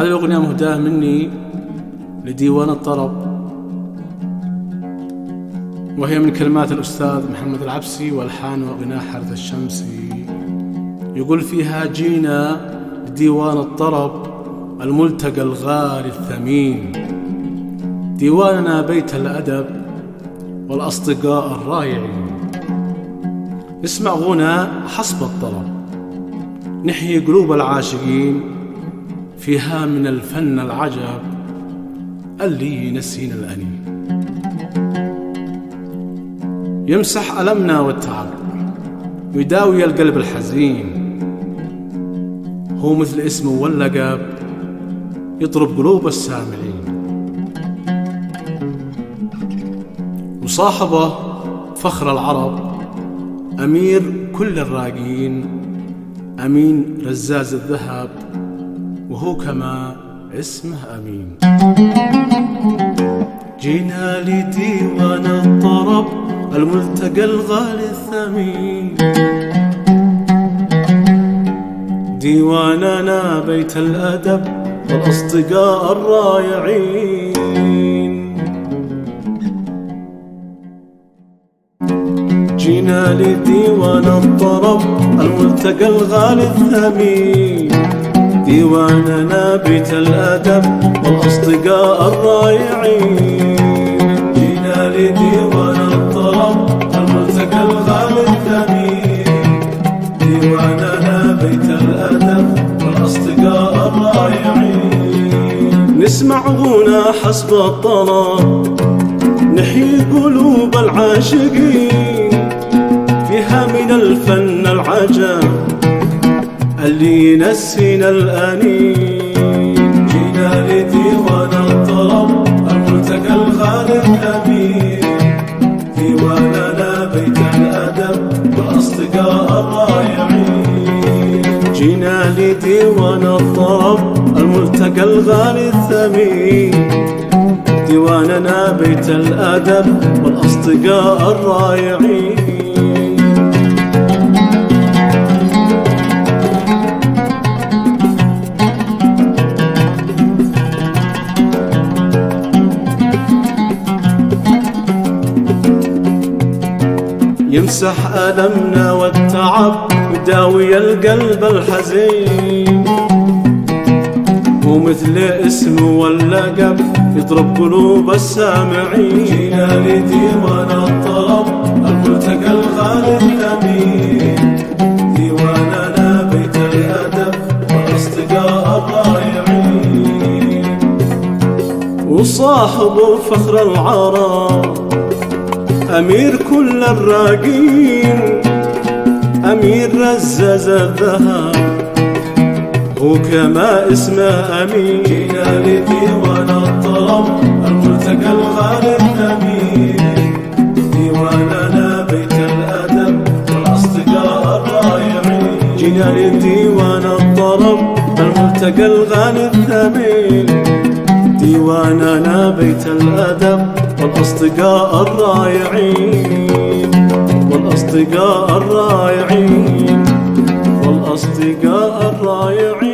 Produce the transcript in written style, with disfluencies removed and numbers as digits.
هذه الأغنية مهداة مني لديوان الطرب، وهي من كلمات الأستاذ محمد العبسي والحان وغناء حارث الشمسي. يقول فيها: جينا لديوان الطرب الملتقى الغالي الثمين، ديواننا بيت الأدب والأصدقاء الرائعين. نسمع غنى حسب الطلب، نحيي قلوب العاشقين، فيها من الفن العجب اللي ينسينا الأنين. يمسح ألمنا والتعب ويداوي القلب الحزين، هو مثل اسمه واللقب يضرب قلوب السامعين. وصاحبه فخر العرب، أمير كل الراقين، أمين رزاز الذهب، وهو كما اسمه أمين. جينا لديوان الطرب الملتقى الغالي الثمين، ديواننا بيت الأدب والأصدقاء الرائعين. جينا لديوان الطرب الملتقى الغالي الثمين، ديواننا بيت الأدب والأصدقاء الرائعين. جينا لديوان الطرب الملتقى الغالي الثمين، ديواننا بيت الأدب والأصدقاء الرائعين. نسمع غنى حسب الطلب، نحيي قلوب العاشقين، فيها من الفن العجب اللي ينسينا الأنين. جينا لديوان الطرب الملتقى الغالي الثمين، ديواننا بيت الأدب والأصدقاء الرائعين. جينا لديوان الطرب الملتقى الغالي الثمين، ديواننا بيت الأدب والأصدقاء الرائعين. يمسح ألمنا والتعب ويداوي القلب الحزين، هو مثل اسمه واللقب يضرب قلوب السامعين. جينا لديوان الطرب الملتقى الغالي الثمين، ديواننا بيت الأدب والأصدقاء الرائعين. وصاحبه فخر العرب، أمير كل الراقين، أمير رزاز الذهب، وكما اسمه أمين. جينا لديوان الطرب الملتقى الغالي الثمين، ديواننا بيت الأدب والأصدقاء الرائعين. جينا لديوان الطرب الملتقى الغالي الثمين، ديواننا بيت الأدب والأصدقاء الرائعين، والأصدقاء الرائعين، والأصدقاء الرائعين.